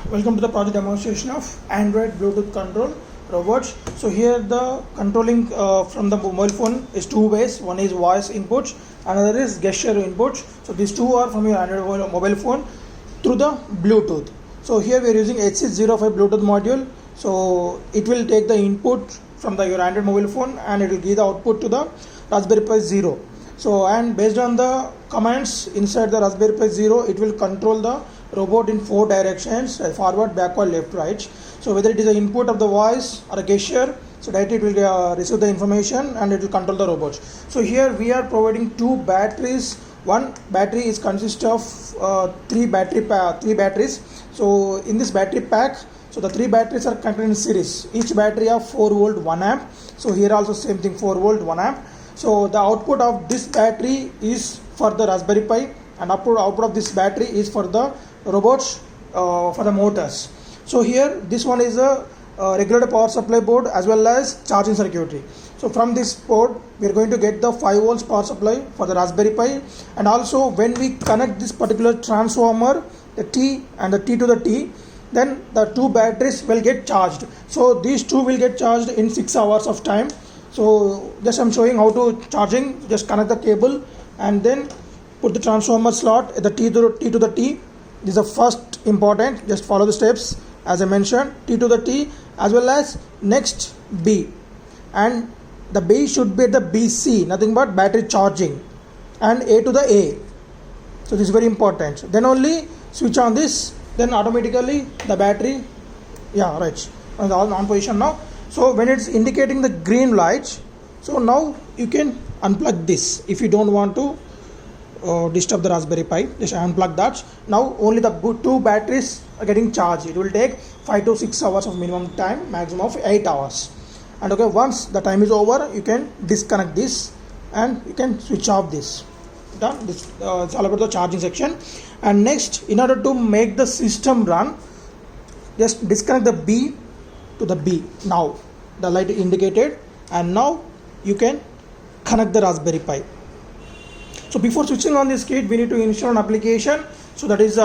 Welcome to the project demonstration of Android Bluetooth control robots. So here the controlling from the mobile phone is two ways. One is voice inputs, another is gesture inputs. So these two are from your Android mobile phone through the Bluetooth. So here we are using H605 Bluetooth module. So it will take the input from your Android mobile phone and it will give the output to the Raspberry Pi Zero. So and based on the commands inside the Raspberry Pi Zero, it will control the robot in four directions: forward, backward, left, right. So whether it is an input of the voice or a gesture, so that it will receive the information and it will control the robots. So here we are providing two batteries. One battery is consist of three batteries. So in this battery pack, so the three batteries are connected in series. Each battery of 4 volt 1 amp. So here also same thing, 4 volt 1 amp. So the output of this battery is for the Raspberry Pi, and output of this battery is for the robots, for the motors. So here this one is a regulated power supply board as well as charging circuitry. So from this board we are going to get the 5 volts power supply for the Raspberry Pi, and also when we connect this particular transformer, the T and the T to the T, then the two batteries will get charged. So these two will get charged in 6 hours of time. So just I'm showing how to charging. Just connect the cable and then put the transformer slot at the T to the T. This is the first important. Just follow the steps as I mentioned. T to the T, as well as next B, and the B should be at the BC, nothing but battery charging, and A to the A. So this is very important. Then only switch on this, then automatically the battery, yeah, right, on position now. So when it's indicating the green light, so now you can unplug this if you don't want to disturb the Raspberry Pi. Just unplug that. Now only the two batteries are getting charged. It will take 5 to 6 hours of minimum time, maximum of 8 hours. And okay, once the time is over, you can disconnect this and you can switch off this. Done. This it's all about the charging section. And next, in order to make the system run, just disconnect the B to the B. Now the light indicated, and now you can connect the Raspberry Pi. So before switching on this kit, we need to install an application. So that is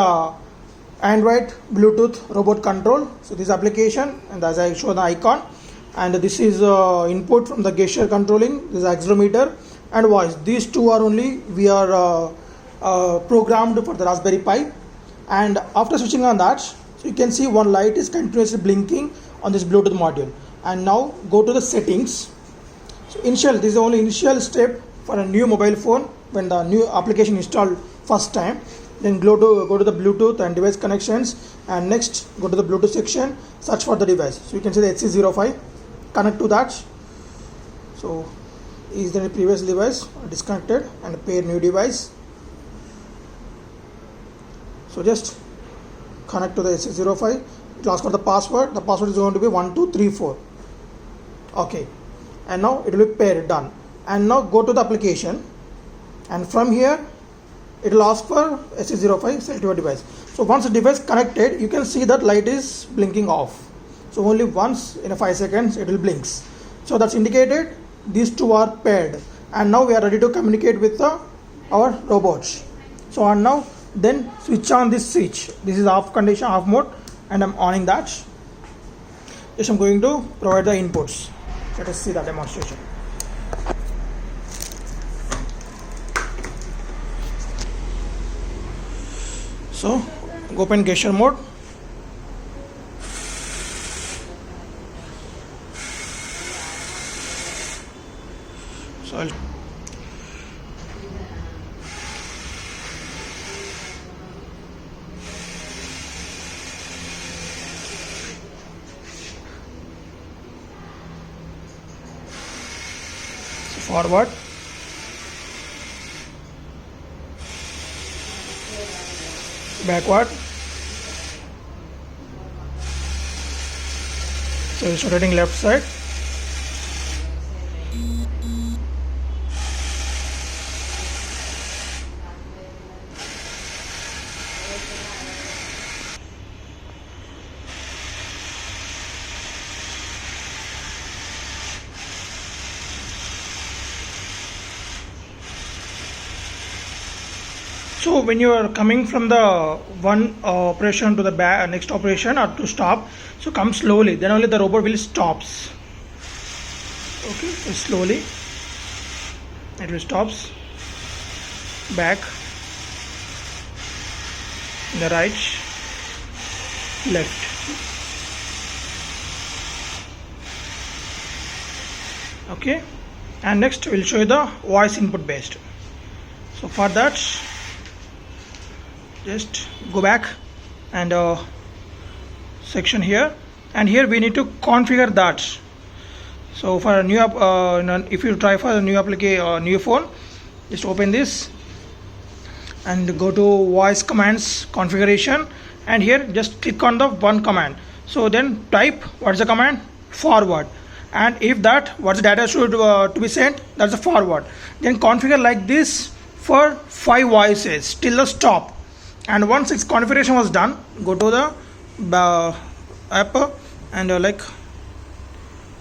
Android Bluetooth robot control. So this application, and as I show the icon, and this is input from the gesture controlling. This is accelerometer and voice. These two are only we are programmed for the Raspberry Pi. And after switching on that, so you can see one light is continuously blinking on this Bluetooth module. And now go to the settings. So this is the only initial step for a new mobile phone when the new application installed first time. Then go to the Bluetooth and device connections, and next go to the Bluetooth section, search for the device. So you can see the HC05, connect to that. So is there a previous device disconnected, and pair new device. So just connect to the HC05. It will ask for the password. The password is going to be 1234. Okay, and now it will be paired. Done. And now go to the application, and from here it will ask for HC05 select your device. So once the device connected, you can see that light is blinking off. So only once in a 5 seconds it will blinks. So that's indicated these two are paired, and now we are ready to communicate with our robots. So and now then switch on this switch. This is off condition, off mode, and I'm oning that. Yes, I'm going to provide the inputs. Let us see the demonstration. So open gesture mode. So I'll forward, backward. So it's rotating left side. So when you are coming from the one operation to the next operation or to stop, so come slowly, then only the robot will stops. Okay, so slowly it will stops, back, the right, left. Okay, and next we'll show you the voice input based. So for that, just go back and section here, and here we need to configure that. So for a new if you try for a new application, new phone, just open this and go to voice commands configuration, and here just click on the one command. So then type what's the command, forward, and if that what's the data should to be sent, that's a forward. Then configure like this for 5 voices till the stop. And once its configuration was done, go to the app and like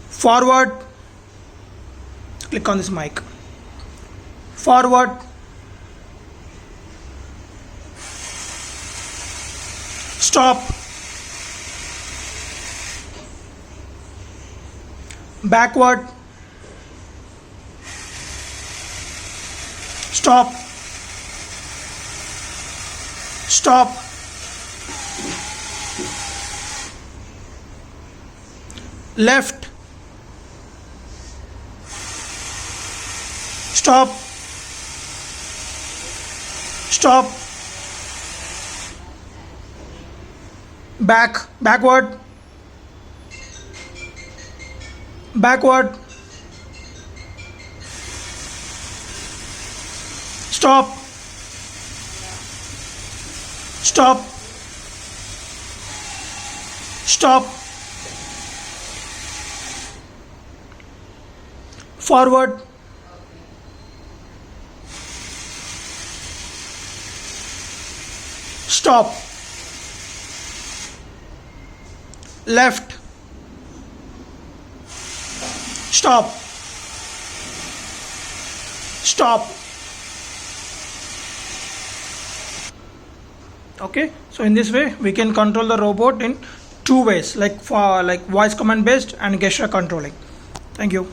forward, click on this mic, forward, stop, backward, stop, stop, left, stop, stop, backward, backward, stop, stop, stop, forward, stop, left, stop, stop. Okay, so in this way we can control the robot in 2 ways, like for voice command based and gesture controlling. Thank you.